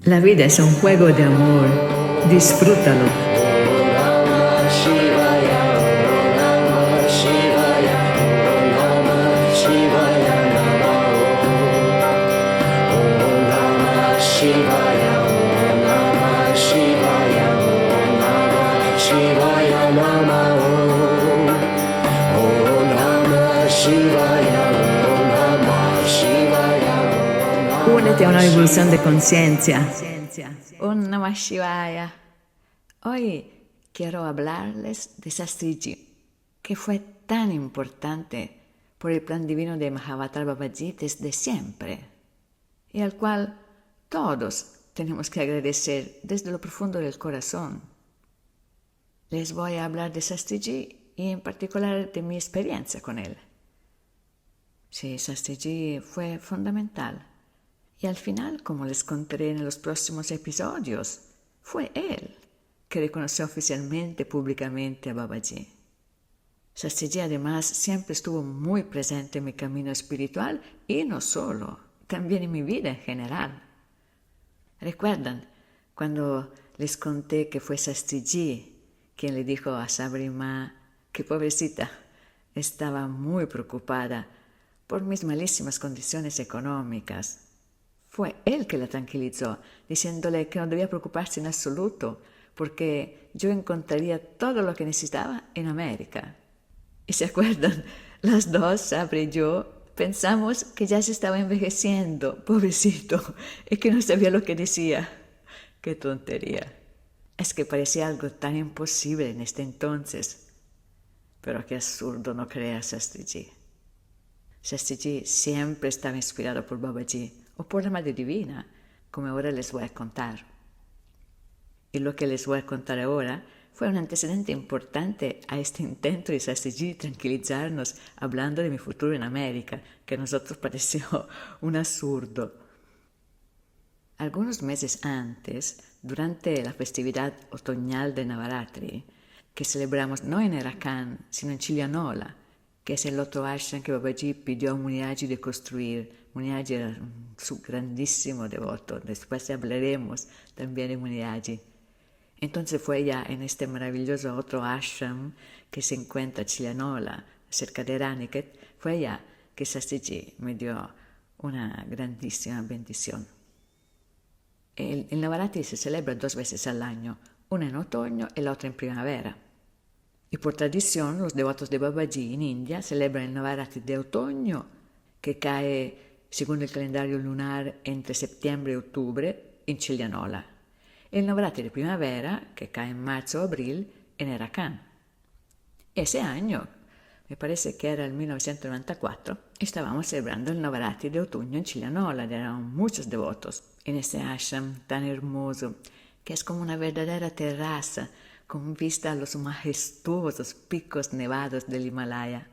La vida es un juego de amor. Disfrútalo. Únete a una evolución de conciencia. Om Namah Shivaya. Hoy quiero hablarles de Shastriji, que fue tan importante por el plan divino de Mahavatar Babaji desde siempre, y al cual todos tenemos que agradecer desde lo profundo del corazón. Les voy a hablar de Shastriji y en particular de mi experiencia con él. Sí, Shastriji fue fundamental. Y al final, como les contaré en los próximos episodios, fue él que reconoció oficialmente, públicamente a Babaji. Shastriji además siempre estuvo muy presente en mi camino espiritual y no solo, también en mi vida en general. ¿Recuerdan cuando les conté que fue Shastriji quien le dijo a Sabri Ma que pobrecita estaba muy preocupada por mis malísimas condiciones económicas? Fue él que la tranquilizó, diciéndole que no debía preocuparse en absoluto, porque yo encontraría todo lo que necesitaba en América. ¿Y se acuerdan? Las dos, Sabri y yo, pensamos que ya se estaba envejeciendo, pobrecito, y que no sabía lo que decía. ¡Qué tontería! Es que parecía algo tan imposible en este entonces. Pero qué absurdo, no creas, Shastriji. Shastriji siempre estaba inspirado por Babaji o por la Madre Divina, como ahora les voy a contar. Y lo que les voy a contar ahora fue un antecedente importante a este intento de Shastriji tranquilizarnos hablando de mi futuro en América, que a nosotros pareció un absurdo. Algunos meses antes, durante la festividad otoñal de Navaratri, que celebramos no en Erakan, sino en Chilianola, que es el otro ashram que Babaji pidió a Muniaji de construir. Muniaji era su grandísimo devoto, después hablaremos también de Muniaji. Entonces fue ya en este maravilloso otro ashram que se encuentra en Chilianola, cerca de Raniket, fue allá que Shastriji me dio una grandísima bendición. El Navaratri se celebra 2 veces al año, una en otoño y la otra en primavera. Y por tradición, los devotos de Babaji en India celebran el Navaratri de otoño, que cae, según el calendario lunar, entre septiembre y octubre en Chilianola. El Navaratri de primavera, que cae en marzo o abril, en Erakan. Ese año, me parece que era el 1994, estábamos celebrando el Navaratri de otoño en Chilianola, eran muchos devotos en ese ashram tan hermoso, que es como una verdadera terraza, con vista a los majestuosos picos nevados del Himalaya.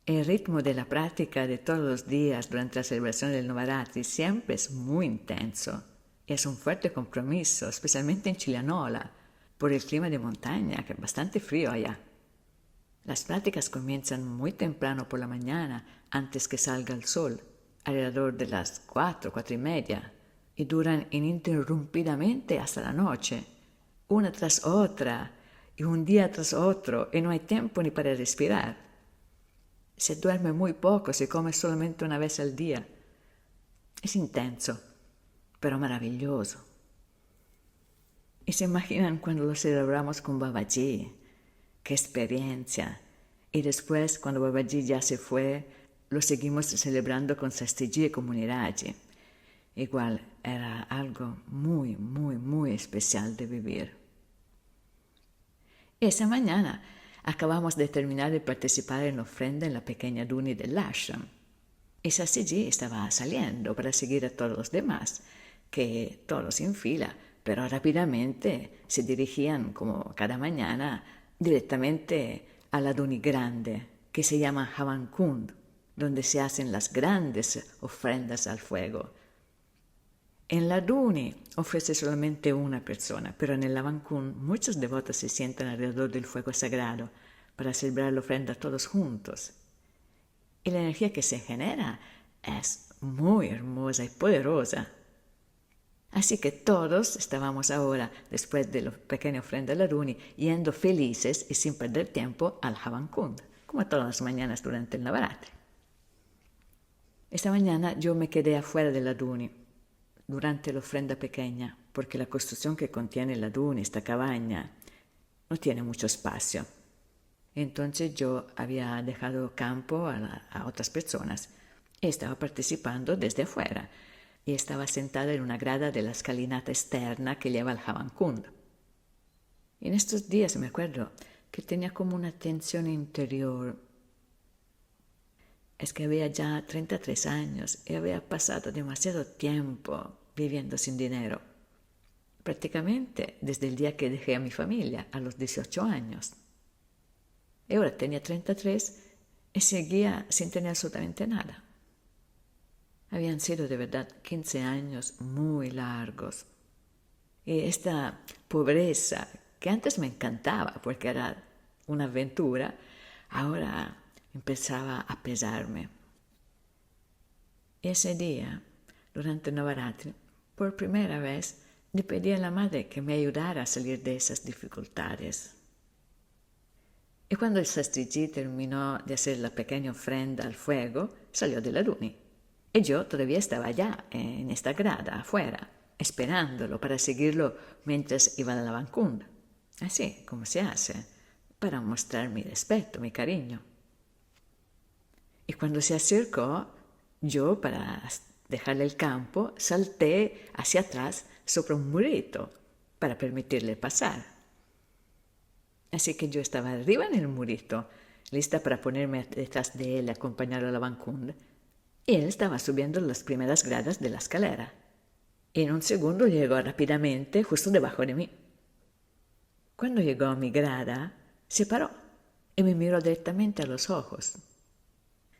El ritmo de la práctica de todos los días durante la celebración del Navaratri siempre es muy intenso. Es un fuerte compromiso, especialmente en Chilianola, por el clima de montaña, que es bastante frío allá. Las prácticas comienzan muy temprano por la mañana, antes que salga el sol, alrededor de las 4:30, y duran ininterrumpidamente hasta la noche, una tras otra, y un día tras otro, y no hay tiempo ni para respirar. Se duerme muy poco, se come solamente una vez al día. Es intenso, pero maravilloso. Y se imaginan cuando lo celebramos con Babaji, qué experiencia. Y después, cuando Babaji ya se fue, lo seguimos celebrando con Shastriji y con Muniraji. Igual, era algo muy, muy, muy especial de vivir. Esa mañana acabamos de terminar de participar en la ofrenda en la pequeña duni del ashram. Y Shastriji estaba saliendo para seguir a todos los demás, que todos en fila, pero rápidamente se dirigían, como cada mañana, directamente a la duni grande, que se llama Havan Kund, donde se hacen las grandes ofrendas al fuego. En la duni ofrece solamente una persona, pero en el Havan Kund muchos devotos se sientan alrededor del fuego sagrado para celebrar la ofrenda todos juntos. Y la energía que se genera es muy hermosa y poderosa. Así que todos estábamos ahora, después de la pequeña ofrenda a la Duni, yendo felices y sin perder tiempo al Havankund, como todas las mañanas durante el Navaratri. Esta mañana yo me quedé afuera de la Duni durante la ofrenda pequeña, porque la construcción que contiene la Duni, esta cabaña, no tiene mucho espacio. Entonces yo había dejado campo a otras personas y estaba participando desde afuera y estaba sentada en una grada de la escalinata externa que lleva al Havankund. Y en estos días me acuerdo que tenía como una tensión interior. Es que había ya 33 años y había pasado demasiado tiempo viviendo sin dinero. Prácticamente desde el día que dejé a mi familia, a los 18 años. Y ahora tenía 33 y seguía sin tener absolutamente nada. Habían sido de verdad 15 años muy largos. Y esta pobreza, que antes me encantaba porque era una aventura, ahora empezaba a pesarme. Y ese día, durante Navaratri, por primera vez, le pedí a la madre que me ayudara a salir de esas dificultades. Y cuando el Shastriji terminó de hacer la pequeña ofrenda al fuego, salió de la Duni. Y yo todavía estaba allá, en esta grada, afuera, esperándolo para seguirlo mientras iba a la Havankund. Así como se hace, para mostrar mi respeto, mi cariño. Y cuando se acercó, yo, para dejarle el campo, salté hacia atrás sobre un murito para permitirle pasar. Así que yo estaba arriba en el murito, lista para ponerme detrás de él y acompañarlo a la Havankund. Y él estaba subiendo las primeras gradas de la escalera. Y en un segundo llegó rápidamente justo debajo de mí. Cuando llegó a mi grada, se paró y me miró directamente a los ojos.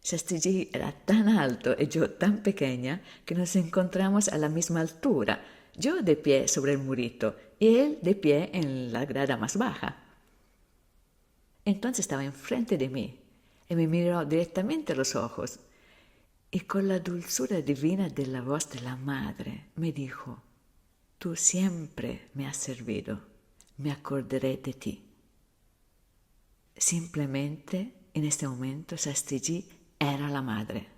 Shastriji era tan alto y yo tan pequeña que nos encontramos a la misma altura, yo de pie sobre el murito y él de pie en la grada más baja. Entonces estaba enfrente de mí y me miró directamente a los ojos y con la dulzura divina de la voz de la madre me dijo: «Tú siempre me has servido, me acordaré de ti». Simplemente en este momento Shastriji era la madre.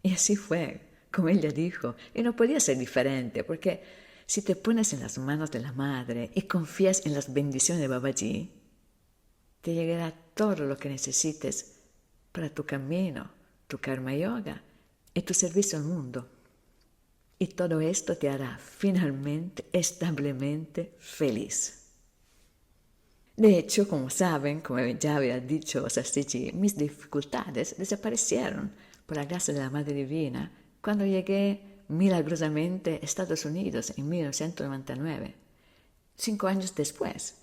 Y así fue, como ella dijo, y no podía ser diferente, porque si te pones en las manos de la madre y confías en las bendiciones de Babaji, te llegará todo lo que necesites para tu camino, tu karma yoga y tu servicio al mundo. Y todo esto te hará finalmente, establemente feliz. De hecho, como saben, como ya había dicho Shastriji, mis dificultades desaparecieron por la gracia de la Madre Divina cuando llegué milagrosamente a Estados Unidos en 1999, 5 años después.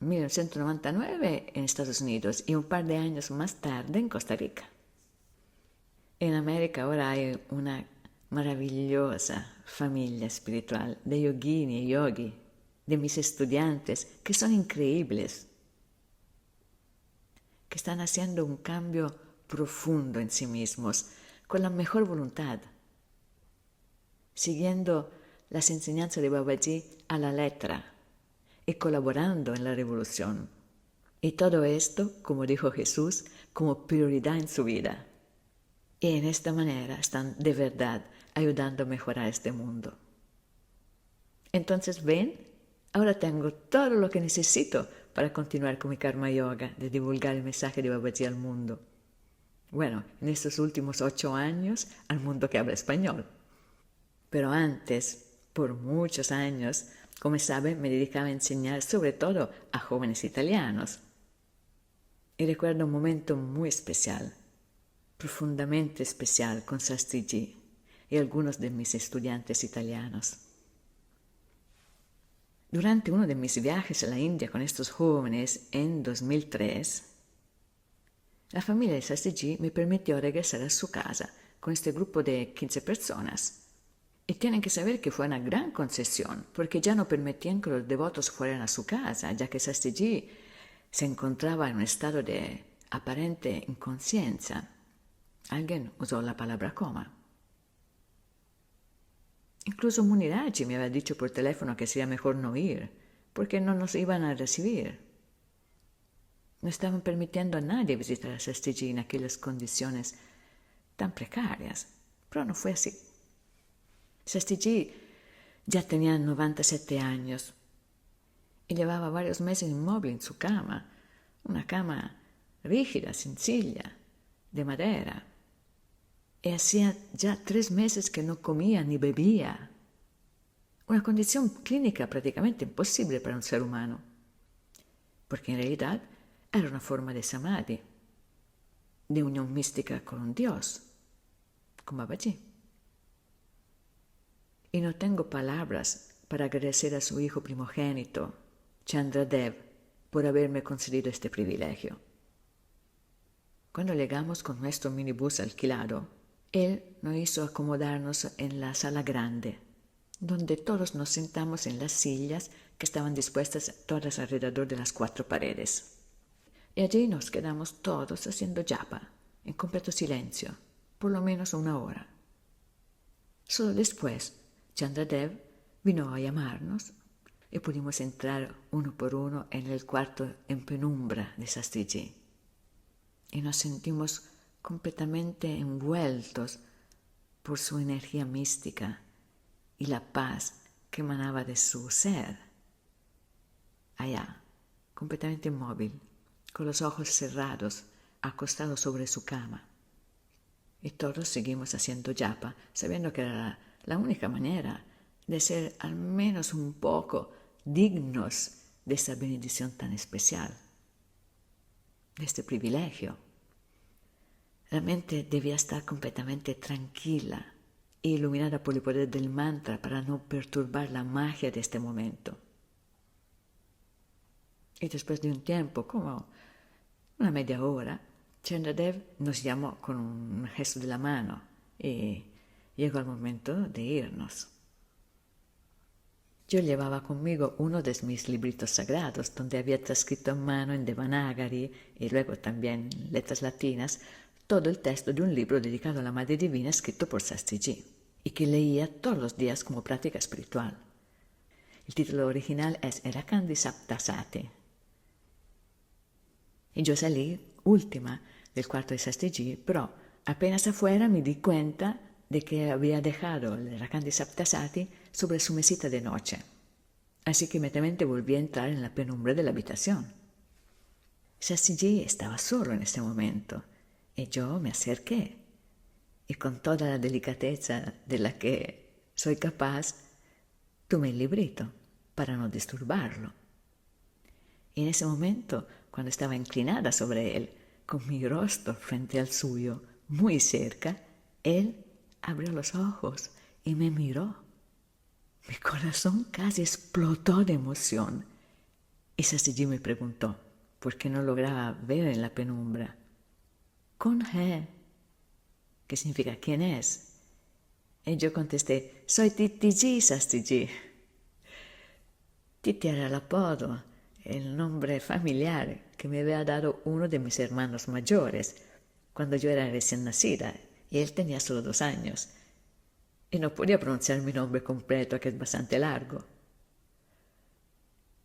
1999 en Estados Unidos y un par de años más tarde en Costa Rica. En América ahora hay una maravillosa familia espiritual de yogini y yogi, de mis estudiantes, que son increíbles, que están haciendo un cambio profundo en sí mismos, con la mejor voluntad, siguiendo las enseñanzas de Babaji a la letra y colaborando en la revolución. Y todo esto, como dijo Jesús, como prioridad en su vida. Y en esta manera están de verdad ayudando a mejorar este mundo. Entonces, ¿ven? Ahora tengo todo lo que necesito para continuar con mi karma yoga, de divulgar el mensaje de Babaji al mundo. Bueno, en estos últimos 8 años, al mundo que habla español. Pero antes, por muchos años, como saben, me dedicaba a enseñar sobre todo a jóvenes italianos. Y recuerdo un momento muy especial, profundamente especial con Shastriji y algunos de mis estudiantes italianos. Durante uno de mis viajes a la India con estos jóvenes en 2003, la familia de Shastriji me permitió regresar a su casa con este grupo de 15 personas. Y tienen que saber que fue una gran concesión, porque ya no permitían que los devotos fueran a su casa, ya que Shastriji se encontraba en un estado de aparente inconsciencia. Alguien usó la palabra coma. Incluso Munirachi me había dicho por teléfono que sería mejor no ir, porque no nos iban a recibir. No estaban permitiendo a nadie visitar a Sestigi en aquellas condiciones tan precarias, pero no fue así. Sestigi ya tenía 97 años y llevaba varios meses inmóvil en su cama, una cama rígida, sencilla, de madera. Y hacía ya 3 meses que no comía ni bebía. Una condición clínica prácticamente imposible para un ser humano, porque en realidad era una forma de samadhi, de unión mística con un Dios, con Babaji. Y no tengo palabras para agradecer a su hijo primogénito, Chandradev, por haberme concedido este privilegio. Cuando llegamos con nuestro minibús alquilado, él nos hizo acomodarnos en la sala grande, donde todos nos sentamos en las sillas que estaban dispuestas todas alrededor de las 4 paredes. Y allí nos quedamos todos haciendo japa, en completo silencio, por lo menos 1 hora. Solo después, Chandradev vino a llamarnos y pudimos entrar uno por uno en el cuarto en penumbra de Shastriji. Y nos sentimos completamente envueltos por su energía mística y la paz que emanaba de su ser. Allá, completamente inmóvil, con los ojos cerrados, acostado sobre su cama. Y todos seguimos haciendo japa, sabiendo que era la única manera de ser al menos un poco dignos de esta bendición tan especial, de este privilegio. La mente debía estar completamente tranquila e iluminada por el poder del mantra para no perturbar la magia de este momento. Y después de un tiempo, como una media hora, Chandradev nos llamó con un gesto de la mano y llegó el momento de irnos. Yo llevaba conmigo uno de mis libritos sagrados, donde había transcrito a mano en Devanagari y luego también en letras latinas todo el texto de un libro dedicado a la Madre Divina escrito por Shastriji y que leía todos los días como práctica espiritual. El título original es Erakandi Saptasati. Y yo salí última del cuarto de Shastriji, pero apenas afuera me di cuenta de que había dejado el Erakandi Saptasati sobre su mesita de noche. Así que inmediatamente volví a entrar en la penumbra de la habitación. Shastriji estaba solo en ese momento y yo me acerqué y con toda la delicadeza de la que soy capaz, tomé el librito para no disturbarlo. Y en ese momento, cuando estaba inclinada sobre él, con mi rostro frente al suyo, muy cerca, él abrió los ojos y me miró. Mi corazón casi explotó de emoción. Y Shastriji me preguntó, por qué no lograba ver en la penumbra. ¿Con he? ¿Qué significa quién es? Y yo contesté, soy Titiji, Shastriji. Titi era el apodo, el nombre familiar que me había dado uno de mis hermanos mayores cuando yo era recién nacida y él tenía solo 2 años. Y no podía pronunciar mi nombre completo, que es bastante largo.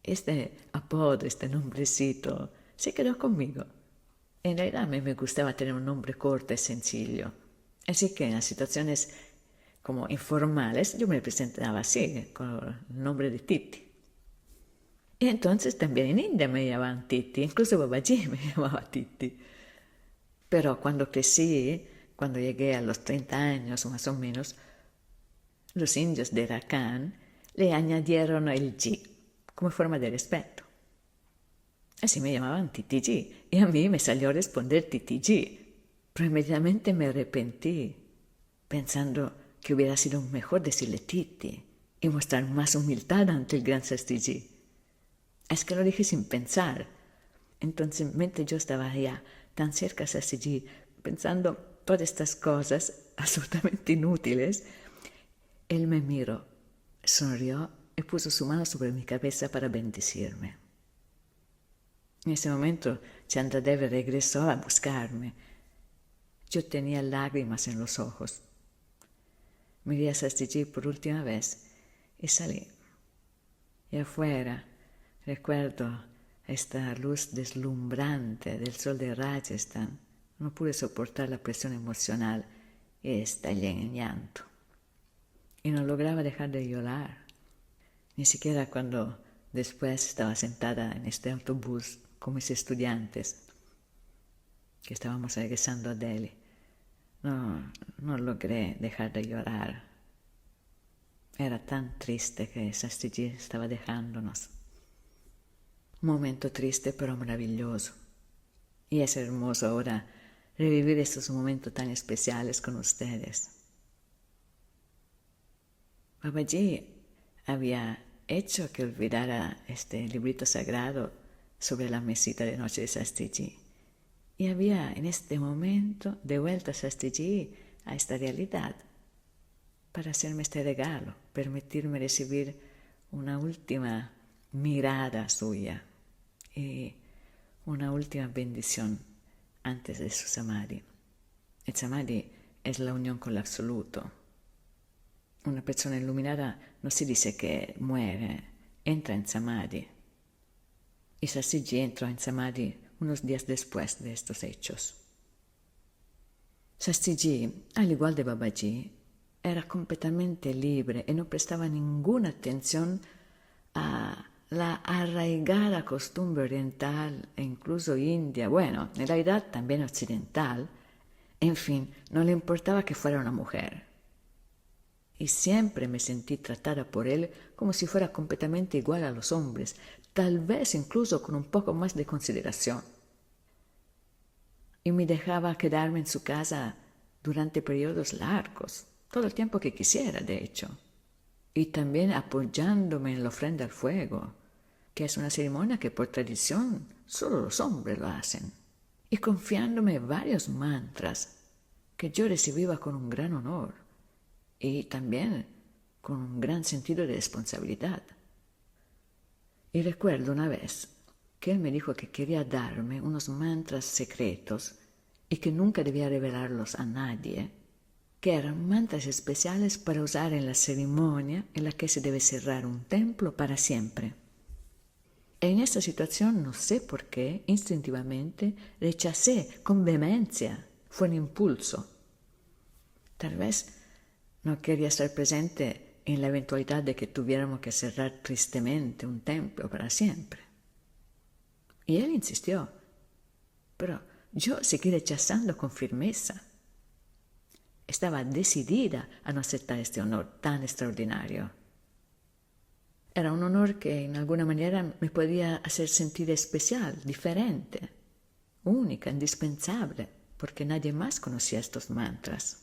Este apodo, este nombrecito, se quedó conmigo. En realidad a mí me gustaba tener un nombre corto y sencillo. Así que en las situaciones como informales yo me presentaba así, con el nombre de Titi. Y entonces también en India me llamaban Titi, incluso Babaji me llamaba Titi. Pero cuando crecí, cuando llegué a los 30 años más o menos, los indios de Rakan le añadieron el Ji como forma de respeto. Así me llamaban Titiji y a mí me salió a responder Titiji, pero inmediatamente me arrepentí, pensando que hubiera sido mejor decirle Titi y mostrar más humildad ante el gran Shastriji. Es que lo dije sin pensar. Entonces, mientras yo estaba allá tan cerca a Shastriji, pensando todas estas cosas absolutamente inútiles, él me miró, sonrió y puso su mano sobre mi cabeza para bendecirme. En ese momento, Chandradev regresó a buscarme. Yo tenía lágrimas en los ojos. Miré a Sastigi por última vez y salí. Y afuera recuerdo esta luz deslumbrante del sol de Rajasthan. No pude soportar la presión emocional y estallé en llanto. Y no lograba dejar de llorar, ni siquiera cuando después estaba sentada en este autobús con mis estudiantes, que estábamos regresando a Delhi. No logré dejar de llorar. Era tan triste que Sastigi estaba dejándonos. Un momento triste pero maravilloso. Y es hermoso ahora revivir estos momentos tan especiales con ustedes. Babaji había hecho que olvidara este librito sagrado sobre la mesita de noche de Sastigi. Y había en este momento devuelto a Sastigi a esta realidad para hacerme este regalo, permitirme recibir una última mirada suya y una última bendición antes de su samadhi. El samadhi es la unión con el absoluto. Una persona iluminada no si dice que muere, entra en samadhi. Y Sastigi entró en samadhi unos días después de estos hechos. Sastigi, al igual de Babaji, era completamente libre y no prestaba ninguna atención a la arraigada costumbre oriental e incluso india, bueno, en realidad también occidental. En fin, no le importaba que fuera una mujer. Y siempre me sentí tratada por él como si fuera completamente igual a los hombres, tal vez incluso con un poco más de consideración. Y me dejaba quedarme en su casa durante periodos largos, todo el tiempo que quisiera, de hecho. Y también apoyándome en la ofrenda al fuego, que es una ceremonia que por tradición solo los hombres lo hacen. Y confiándome varios mantras que yo recibía con un gran honor y también con un gran sentido de responsabilidad. Y recuerdo una vez que él me dijo que quería darme unos mantras secretos y que nunca debía revelarlos a nadie, que eran mantras especiales para usar en la ceremonia en la que se debe cerrar un templo para siempre. En esta situación, no sé por qué, instintivamente rechacé con vehemencia. Fue un impulso. Tal vez no quería estar presente en la eventualidad de que tuviéramos que cerrar tristemente un templo para siempre. Y él insistió, pero yo seguí rechazando con firmeza. Estaba decidida a no aceptar este honor tan extraordinario. Era un honor que en alguna manera me podía hacer sentir especial, diferente, única, indispensable, porque nadie más conocía estos mantras.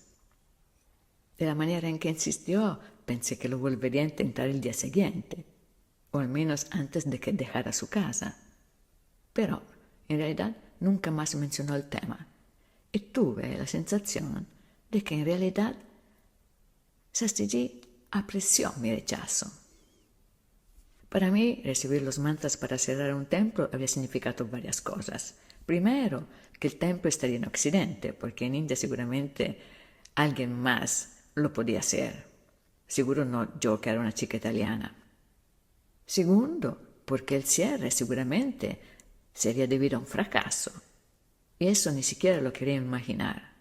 De la manera en que insistió, pensé que lo volvería a intentar el día siguiente, o al menos antes de que dejara su casa. Pero, en realidad, nunca más mencionó el tema, y tuve la sensación de que en realidad Sastigi apreció mi rechazo. Para mí, recibir los mantras para cerrar un templo había significado varias cosas. Primero, que el templo estaría en Occidente, porque en India seguramente alguien más lo podía hacer. Seguro no yo, que era una chica italiana. Segundo, porque el cierre seguramente sería debido a un fracaso. Y eso ni siquiera lo quería imaginar.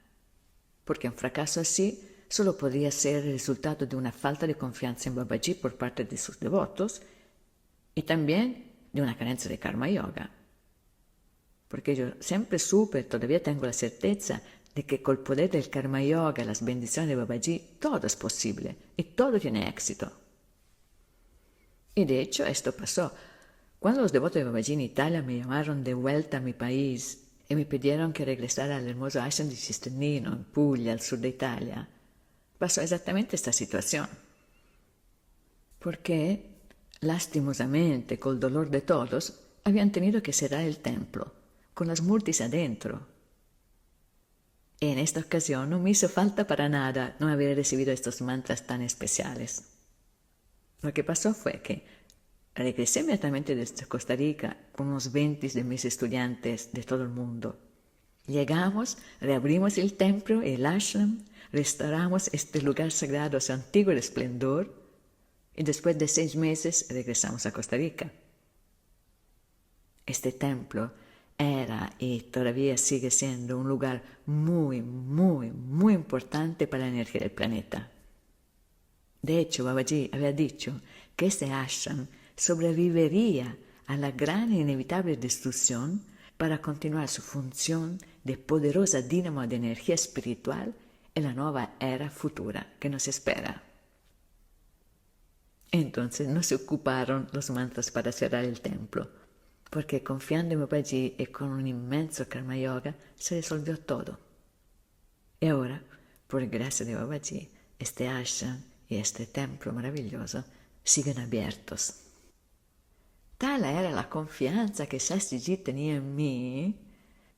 Porque un fracaso así solo podría ser el resultado de una falta de confianza en Babaji por parte de sus devotos y también de una carencia de karma yoga. Porque yo siempre supe, todavía tengo la certeza de que con el poder del karma yoga, las bendiciones de Babaji, todo es posible y todo tiene éxito. Y de hecho esto pasó. Cuando los devotos de Babaji en Italia me llamaron de vuelta a mi país y me pidieron que regresara al hermoso ashram di Cisternino, en Puglia, al sur de Italia, pasó exactamente esta situación. Porque, lastimosamente, con el dolor de todos, habían tenido que cerrar el templo, con las murtis adentro. Y en esta ocasión no me hizo falta para nada no haber recibido estos mantras tan especiales. Lo que pasó fue que regresé inmediatamente desde Costa Rica con unos 20 de mis estudiantes de todo el mundo. Llegamos, reabrimos el templo, el ashram, restauramos este lugar sagrado a su antiguo esplendor y después de 6 meses regresamos a Costa Rica. Este templo era y todavía sigue siendo un lugar muy, muy, muy importante para la energía del planeta. De hecho, Babaji había dicho que este ashram sobreviviría a la gran e inevitable destrucción para continuar su función de poderosa dínamo de energía espiritual en la nueva era futura que nos espera. Entonces no se ocuparon los mantras para cerrar el templo, porque confiando en Babaji y con un inmenso karma yoga se resolvió todo. Y ahora, por gracia de Babaji, este ashram y este templo maravilloso siguen abiertos. Tal era la confianza que Shastriji tenía en mí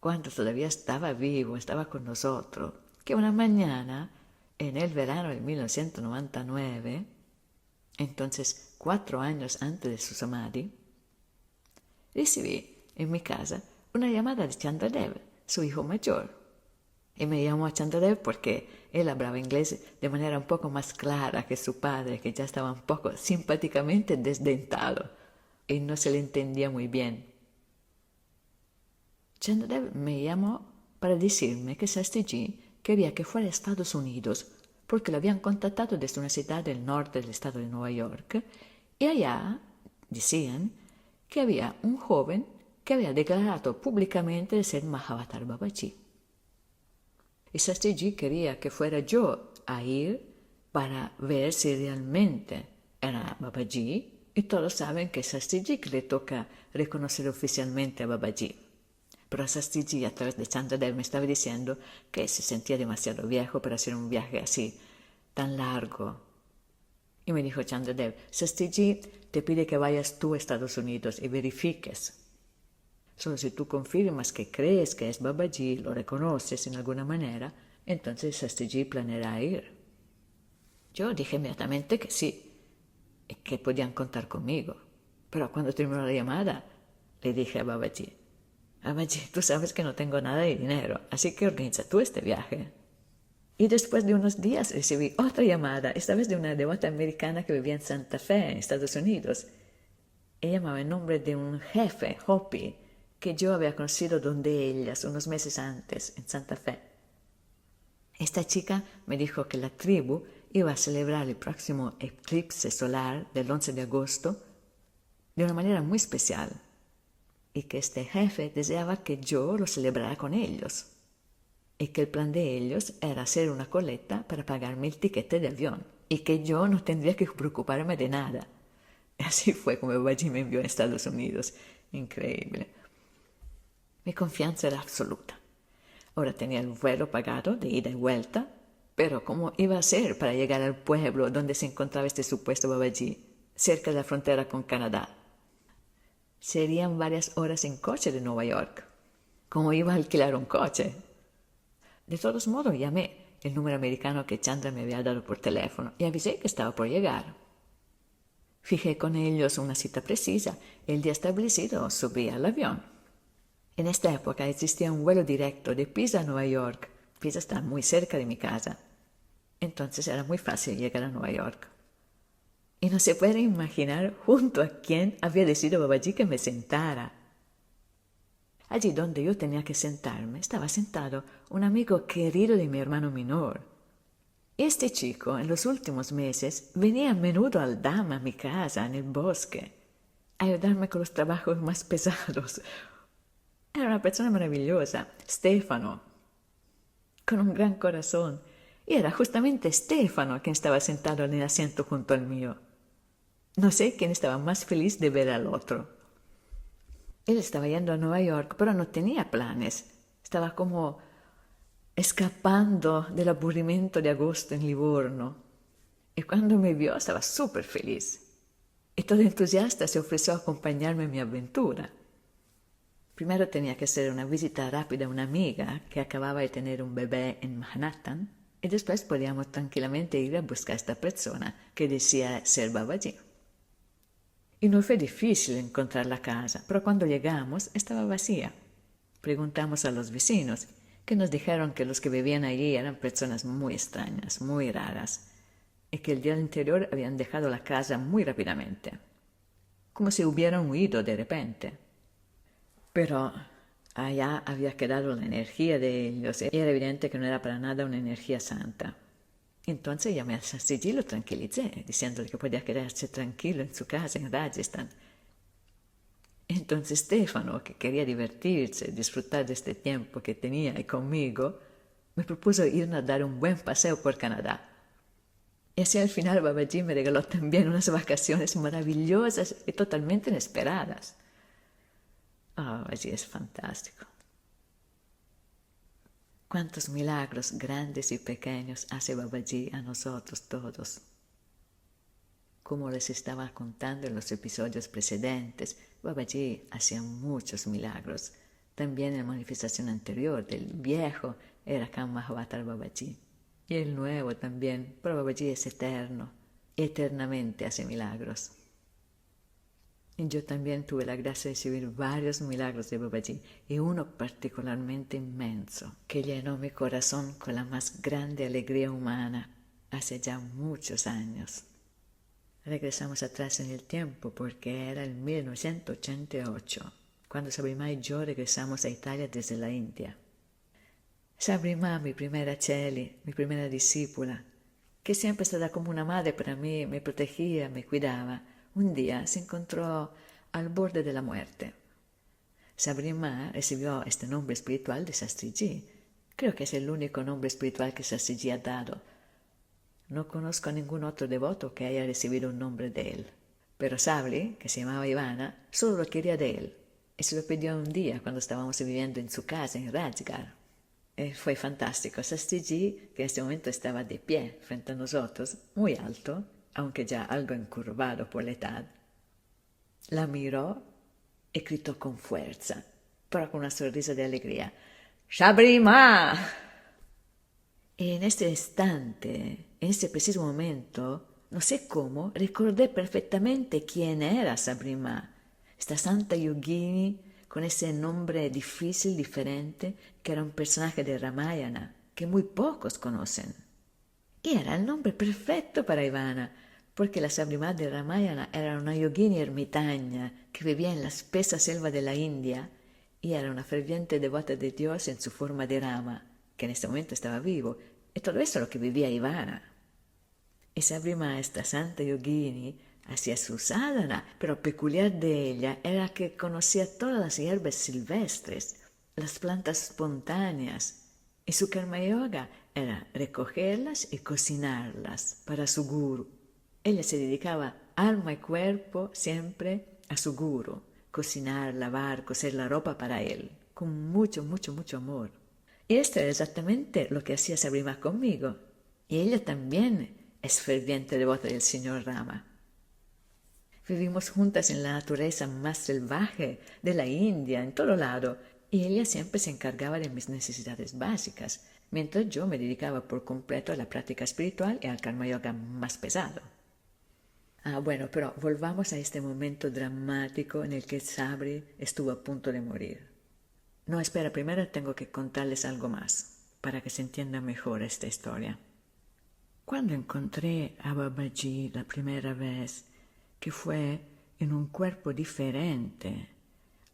cuando todavía estaba vivo, estaba con nosotros, que una mañana, en el verano de 1999, entonces 4 años antes de su samadhi, recibí en mi casa una llamada de Chandradev, su hijo mayor. Y me llamó a Chandradev porque él hablaba inglés de manera un poco más clara que su padre, que ya estaba un poco simpáticamente desdentado y no se le entendía muy bien. Chandradev me llamó para decirme que Shastriji quería que fuera a Estados Unidos porque lo habían contactado desde una ciudad del norte del estado de Nueva York y allá decían que había un joven que había declarado públicamente de ser Mahavatar Babaji. Y Shastriji quería que fuera yo a ir para ver si realmente era Babaji, y todos saben que a Shastriji le toca reconocer oficialmente a Babaji. Pero Shastriji a través de Chandradev me estaba diciendo que se sentía demasiado viejo para hacer un viaje así, tan largo. Y me dijo Chandradev, Shastriji te pide que vayas tú a Estados Unidos y verifiques. Solo si tú confirmas que crees que es Babaji, lo reconoces en alguna manera, entonces Shastriji planeará ir. Yo dije inmediatamente que sí, y que podían contar conmigo. Pero cuando terminó la llamada, le dije a Babaji, Babaji, tú sabes que no tengo nada de dinero, así que organiza tú este viaje. Y después de unos días recibí otra llamada, esta vez de una devota americana que vivía en Santa Fe, en Estados Unidos. Ella llamaba en nombre de un jefe, Hopi, que yo había conocido donde ellas unos meses antes, en Santa Fe. Esta chica me dijo que la tribu iba a celebrar el próximo eclipse solar del 11 de agosto de una manera muy especial y que este jefe deseaba que yo lo celebrara con ellos y que el plan de ellos era hacer una colecta para pagarme el tiquete de avión y que yo no tendría que preocuparme de nada. Así fue como Babaji me envió a Estados Unidos. Increíble. Mi confianza era absoluta. Ahora tenía el vuelo pagado de ida y vuelta, pero ¿cómo iba a ser para llegar al pueblo donde se encontraba este supuesto Babaji, cerca de la frontera con Canadá? Serían varias horas en coche de Nueva York. ¿Cómo iba a alquilar un coche? De todos modos, llamé el número americano que Chandra me había dado por teléfono y avisé que estaba por llegar. Fijé con ellos una cita precisa. El día establecido subí al avión. En esta época existía un vuelo directo de Pisa a Nueva York. Pisa está muy cerca de mi casa. Entonces era muy fácil llegar a Nueva York. Y no se puede imaginar junto a quién había decidido Babaji que me sentara. Allí donde yo tenía que sentarme estaba sentado un amigo querido de mi hermano menor. Este chico en los últimos meses venía a menudo al Dham a mi casa en el bosque a ayudarme con los trabajos más pesados. Era una persona maravillosa, Stefano, con un gran corazón. Y era justamente Stefano quien estaba sentado en el asiento junto al mío. No sé quién estaba más feliz de ver al otro. Él estaba yendo a Nueva York, pero no tenía planes. Estaba como escapando del aburrimiento de agosto en Livorno. Y cuando me vio estaba súper feliz. Y todo entusiasta se ofreció a acompañarme en mi aventura. Primero tenía que hacer una visita rápida a una amiga que acababa de tener un bebé en Manhattan y después podíamos tranquilamente ir a buscar a esta persona que decía ser Babaji. Y no fue difícil encontrar la casa, pero cuando llegamos estaba vacía. Preguntamos a los vecinos, que nos dijeron que los que vivían allí eran personas muy extrañas, muy raras, y que el día anterior habían dejado la casa muy rápidamente, como si hubieran huido de repente. Pero allá había quedado la energía de ellos y era evidente que no era para nada una energía santa. Entonces llamé a Sastigi y lo tranquilicé, diciéndole que podía quedarse tranquilo en su casa en Rajasthan. Entonces Stefano, que quería divertirse, disfrutar de este tiempo que tenía ahí conmigo, me propuso irnos a dar un buen paseo por Canadá. Y así al final Babaji me regaló también unas vacaciones maravillosas y totalmente inesperadas. Babaji es fantástico. Cuántos milagros grandes y pequeños hace Babaji a nosotros todos. Como les estaba contando en los episodios precedentes, Babaji hacía muchos milagros. También en la manifestación anterior del viejo era Mahavatar Babaji. Y el nuevo también, pero Babaji es eterno, eternamente hace milagros. Y yo también tuve la gracia de recibir varios milagros de Babaji, y uno particularmente inmenso, que llenó mi corazón con la más grande alegría humana hace ya muchos años. Regresamos atrás en el tiempo porque era en 1988, cuando Sabrima y yo regresamos a Italia desde la India. Sabrima, mi primera Cheli, mi primera discípula, que siempre estaba como una madre para mí, me protegía, me cuidaba, un día se encontró al borde de la muerte. Sabrima recibió este nombre espiritual de Shastriji. Creo que es el único nombre espiritual que Shastriji ha dado. No conozco a ningún otro devoto que haya recibido un nombre de él. Pero Sabri, que se llamaba Ivana, solo lo quería de él. Y se lo pidió un día cuando estábamos viviendo en su casa en Rajgarh. Fue fantástico. Shastriji, que en este momento estaba de pie frente a nosotros, muy alto, aunque ya algo encurvado por la edad, la miró y gritó con fuerza, pero con una sonrisa de alegría: ¡Sabrima! Y en este instante, en este preciso momento, no sé cómo, recordé perfectamente quién era Sabrima, esta santa yogini con ese nombre difícil, diferente, que era un personaje de Ramayana que muy pocos conocen. Y era el nombre perfecto para Ivana, porque la Sabrima de Ramayana era una yogini ermitaña que vivía en la espesa selva de la India y era una ferviente devota de Dios en su forma de Rama, que en este momento estaba vivo, y todo eso es lo que vivía Ivana. Y Sabrima, esta santa yogini, hacía su sadhana, pero peculiar de ella era que conocía todas las hierbas silvestres, las plantas espontáneas, y su karma yoga era recogerlas y cocinarlas para su guru. Ella se dedicaba alma y cuerpo siempre a su guru, cocinar, lavar, coser la ropa para él, con mucho, mucho, mucho amor. Y esto era exactamente lo que hacía Sabrima conmigo. Y ella también es ferviente devota del señor Rama. Vivimos juntas en la naturaleza más salvaje de la India, en todo lado, y ella siempre se encargaba de mis necesidades básicas, mientras yo me dedicaba por completo a la práctica espiritual y al karma yoga más pesado. Bueno, pero volvamos a este momento dramático en el que Sabri estuvo a punto de morir. No, espera, primero tengo que contarles algo más, para que se entienda mejor esta historia. Cuando encontré a Babaji la primera vez, que fue en un cuerpo diferente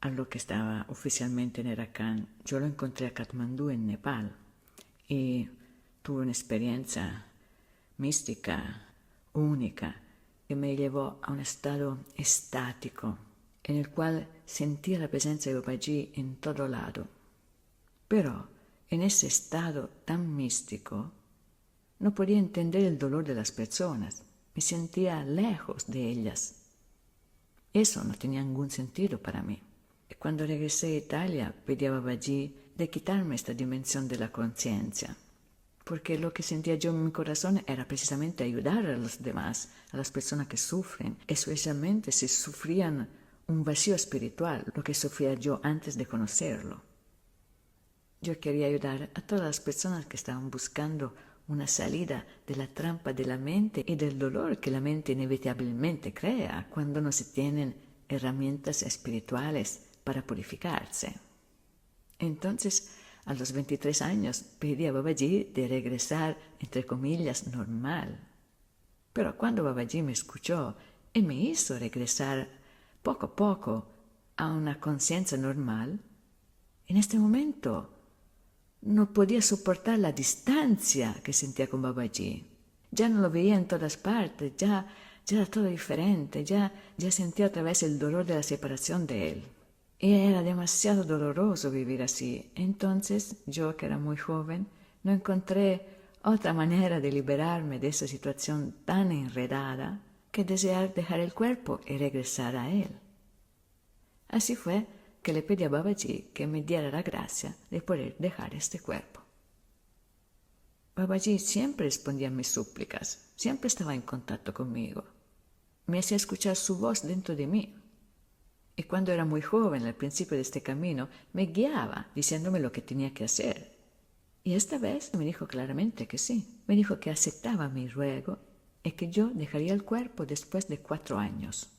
a lo que estaba oficialmente en Erakan, yo lo encontré a Katmandú, en Nepal, y tuve una experiencia mística, única, que me llevó a un estado estático, en el cual sentía la presencia de Babaji en todo lado. Pero en ese estado tan místico, no podía entender el dolor de las personas, me sentía lejos de ellas. Eso no tenía ningún sentido para mí. Y cuando regresé a Italia, pedí a Babaji de quitarme esta dimensión de la conciencia, porque lo que sentía yo en mi corazón era precisamente ayudar a los demás, a las personas que sufren, especialmente si sufrían un vacío espiritual, lo que sufría yo antes de conocerlo. Yo quería ayudar a todas las personas que estaban buscando una salida de la trampa de la mente y del dolor que la mente inevitablemente crea cuando no se tienen herramientas espirituales para purificarse. Entonces, a los 23 años, pedí a Babaji de regresar, entre comillas, normal. Pero cuando Babaji me escuchó y me hizo regresar poco a poco a una conciencia normal, en este momento no podía soportar la distancia que sentía con Babaji. Ya no lo veía en todas partes, ya era todo diferente, ya sentía otra vez el dolor de la separación de él. Y era demasiado doloroso vivir así. Entonces, yo que era muy joven, no encontré otra manera de liberarme de esa situación tan enredada que desear dejar el cuerpo y regresar a él. Así fue que le pedí a Babaji que me diera la gracia de poder dejar este cuerpo. Babaji siempre respondía a mis súplicas, siempre estaba en contacto conmigo. Me hacía escuchar su voz dentro de mí. Y cuando era muy joven, al principio de este camino, me guiaba diciéndome lo que tenía que hacer. Y esta vez me dijo claramente que sí. Me dijo que aceptaba mi ruego y que yo dejaría el cuerpo después de 4 años.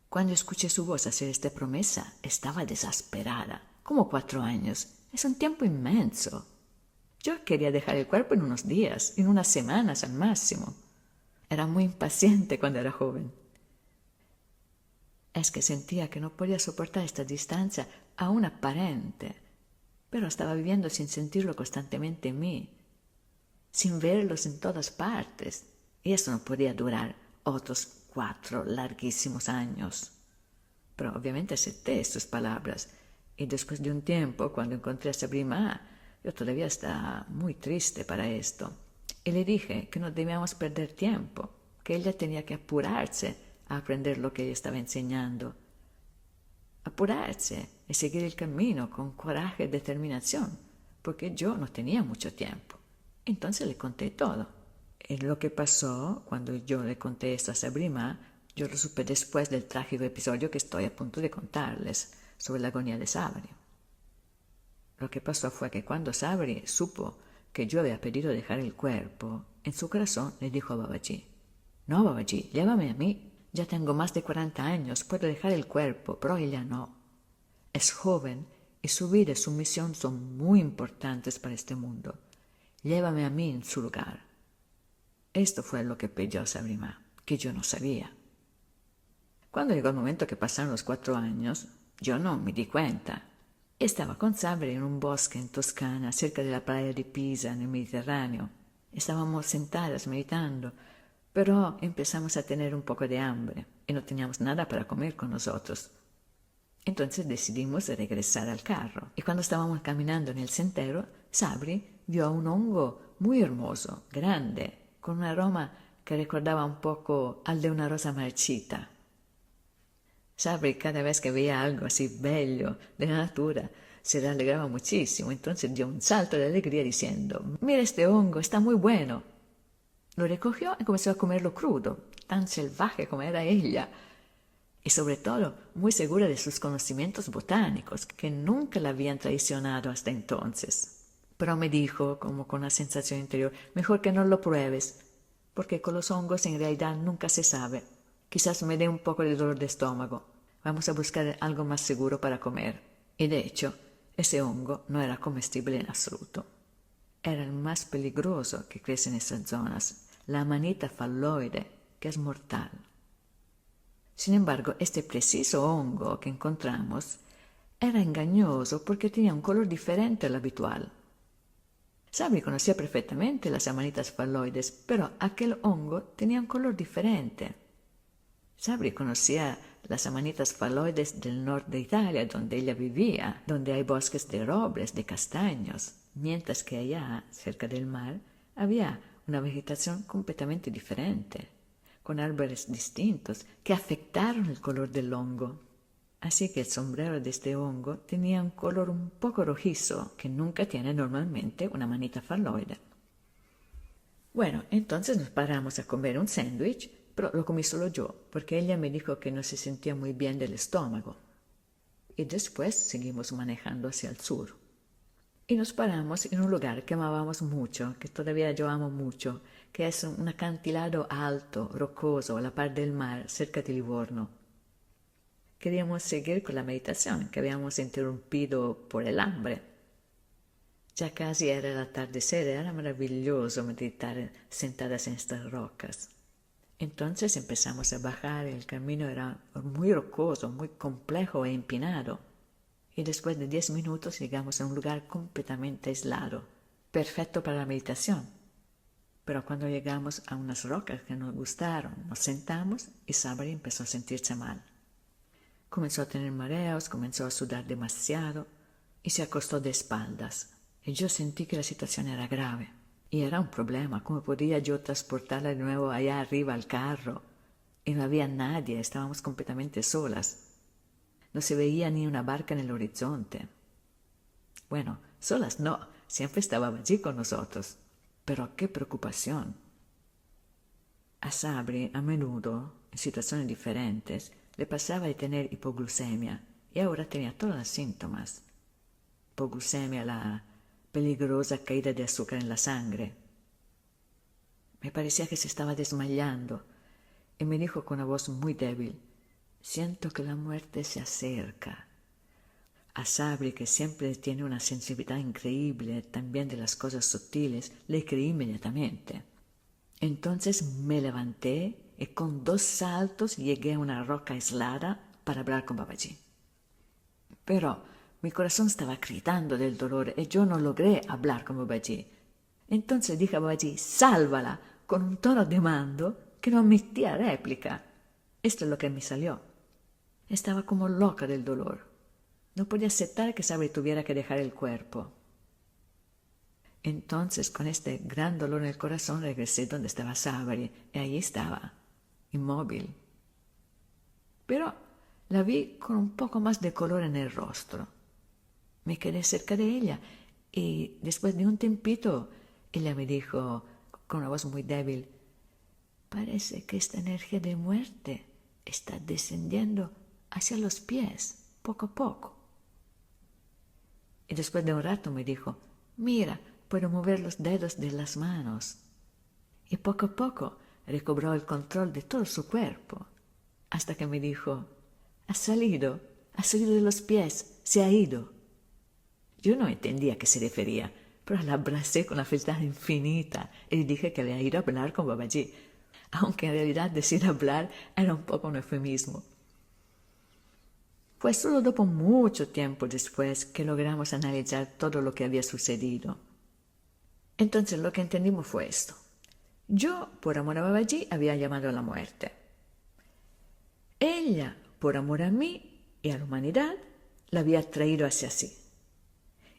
Cuando escuché su voz hacer esta promesa, estaba desesperada. ¿Cómo 4 años? Es un tiempo inmenso. Yo quería dejar el cuerpo en unos días, en unas semanas al máximo. Era muy impaciente cuando era joven. Es que sentía que no podía soportar esta distancia aún aparente, pero estaba viviendo sin sentirlo constantemente en mí, sin verlos en todas partes, y eso no podía durar otros 4 larguísimos años. Pero obviamente acepté sus palabras, y después de un tiempo, cuando encontré a Sabrina, yo todavía estaba muy triste para esto, y le dije que no debíamos perder tiempo, que ella tenía que apurarse a aprender lo que ella estaba enseñando. Apurarse y seguir el camino con coraje y determinación, porque yo no tenía mucho tiempo. Entonces le conté todo. Y lo que pasó cuando yo le conté esto a Sabrina, yo lo supe después del trágico episodio que estoy a punto de contarles sobre la agonía de Sabri. Lo que pasó fue que cuando Sabri supo que yo había pedido dejar el cuerpo, en su corazón le dijo a Babaji: «No, Babaji, llévame a mí. Ya tengo más de 40 años, puedo dejar el cuerpo, pero ella no. Es joven y su vida y su misión son muy importantes para este mundo. Llévame a mí en su lugar». Esto fue lo que pidió Sabrina, que yo no sabía. Cuando llegó el momento que pasaron los 4 años, yo no me di cuenta. Estaba con Sabri en un bosque en Toscana, cerca de la playa de Pisa, en el Mediterráneo. Estábamos sentadas meditando, pero empezamos a tener un poco de hambre y no teníamos nada para comer con nosotros. Entonces decidimos regresar al carro. Y cuando estábamos caminando en el sendero, Sabri vio un hongo muy hermoso, grande, con un aroma que recordaba un poco al de una rosa marchita. Sabri, cada vez que veía algo así bello de la natura, se alegraba muchísimo. Entonces dio un salto de alegría diciendo: «Mira este hongo, está muy bueno». Lo recogió y comenzó a comerlo crudo, tan salvaje como era ella, y sobre todo muy segura de sus conocimientos botánicos, que nunca la habían traicionado hasta entonces. Pero me dijo, como con una sensación interior: «Mejor que no lo pruebes, porque con los hongos en realidad nunca se sabe. Quizás me dé un poco de dolor de estómago. Vamos a buscar algo más seguro para comer». Y de hecho, ese hongo no era comestible en absoluto. Era el más peligroso que crece en esas zonas, la amanita falloide, que es mortal. Sin embargo, este preciso hongo que encontramos era engañoso porque tenía un color diferente al habitual. Sabri conocía perfectamente las amanitas falloides, pero aquel hongo tenía un color diferente. Sabri conocía las amanitas falloides del norte de Italia, donde ella vivía, donde hay bosques de robles, de castaños, mientras que allá, cerca del mar, había una vegetación completamente diferente, con árboles distintos que afectaron el color del hongo. Así que el sombrero de este hongo tenía un color un poco rojizo, que nunca tiene normalmente una manita falloide. Bueno, entonces nos paramos a comer un sándwich, pero lo comí solo yo, porque ella me dijo que no se sentía muy bien del estómago. Y después seguimos manejando hacia el sur. Y nos paramos en un lugar que amábamos mucho, que todavía yo amo mucho, que es un acantilado alto, rocoso, a la par del mar, cerca de Livorno. queríamos seguir con la meditación que habíamos interrumpido por el hambre. Ya casi era el atardecer, era maravilloso meditar sentadas en estas rocas. Entonces empezamos a bajar, el camino era muy rocoso, muy complejo e empinado. Y después de 10 minutos llegamos a un lugar completamente aislado, perfecto para la meditación. Pero cuando llegamos a unas rocas que nos gustaron, nos sentamos y Sabri empezó a sentirse mal. Comenzó a tener mareos, comenzó a sudar demasiado y se acostó de espaldas. Y yo sentí que la situación era grave. Y era un problema. ¿Cómo podía yo transportarla de nuevo allá arriba al carro? Y no había nadie, estábamos completamente solas. No se veía ni una barca en el horizonte. Bueno, solas no, siempre estaba allí con nosotros. Pero qué preocupación. A Sabri, a menudo, en situaciones diferentes, le pasaba de tener hipoglucemia y ahora tenía todos los síntomas. Hipoglucemia, la peligrosa caída de azúcar en la sangre. Me parecía que se estaba desmayando y me dijo con una voz muy débil: siento que la muerte se acerca. A Sabri, que siempre tiene una sensibilidad increíble también de las cosas sutiles, le creí inmediatamente. Entonces me levanté y con 2 saltos llegué a una roca aislada para hablar con Babaji. Pero mi corazón estaba gritando del dolor y yo no logré hablar con Babaji. Entonces dije a Babaji: sálvala, con un tono de mando que no admitía réplica. Esto es lo que me salió. Estaba como loca del dolor. No podía aceptar que Sabri tuviera que dejar el cuerpo. Entonces, con este gran dolor en el corazón, regresé donde estaba Sabri y allí estaba, inmóvil. Pero la vi con un poco más de color en el rostro. Me quedé cerca de ella y después de un tiempito ella me dijo con una voz muy débil: parece que esta energía de muerte está descendiendo hacia los pies, poco a poco. Y después de un rato me dijo: mira, puedo mover los dedos de las manos. Y poco a poco recobró el control de todo su cuerpo, hasta que me dijo: ha salido de los pies, se ha ido. Yo no entendía a qué se refería, pero la abracé con la felicidad infinita y le dije que había ido a hablar con Babaji, aunque en realidad decir hablar era un poco un eufemismo. Fue solo dopo mucho tiempo después que logramos analizar todo lo que había sucedido. Entonces lo que entendimos fue esto. Yo, por amor a Babaji, había llamado a la muerte. Ella, por amor a mí y a la humanidad, la había traído hacia sí.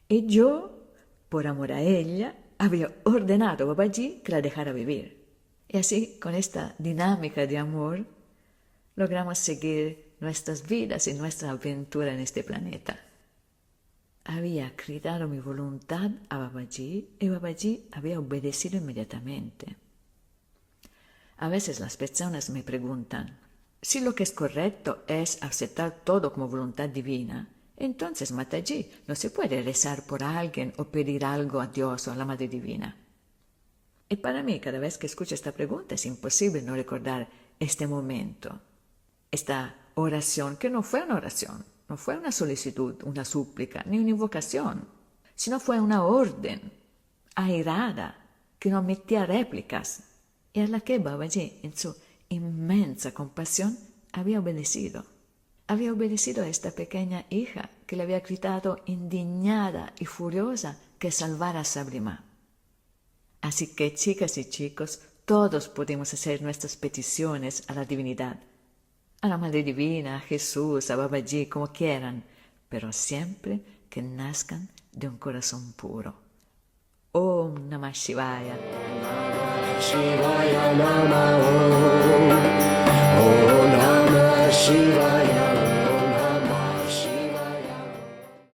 Y yo, por amor a ella, había ordenado a Babaji que la dejara vivir. Y así, con esta dinámica de amor, logramos seguir nuestras vidas y nuestra aventura en este planeta. Había gritado mi voluntad a Babaji y Babaji había obedecido inmediatamente. A veces las personas me preguntan: si lo que es correcto es aceptar todo como voluntad divina, entonces Mataji, no se puede rezar por alguien o pedir algo a Dios o a la Madre Divina. Y para mí, cada vez que escucho esta pregunta, es imposible no recordar este momento, esta oración, que no fue una oración, no fue una solicitud, una súplica, ni una invocación, sino fue una orden airada que no admitía réplicas y a la que Babaji, en su inmensa compasión, había obedecido. Había obedecido a esta pequeña hija que le había gritado indignada y furiosa que salvara a Sabrima. Así que, chicas y chicos, todos podemos hacer nuestras peticiones a la divinidad, a la Madre Divina, a Jesús, a Babaji, como quieran, pero siempre que nazcan de un corazón puro. Om Namah Shivaya. Shivaya Namaha Om.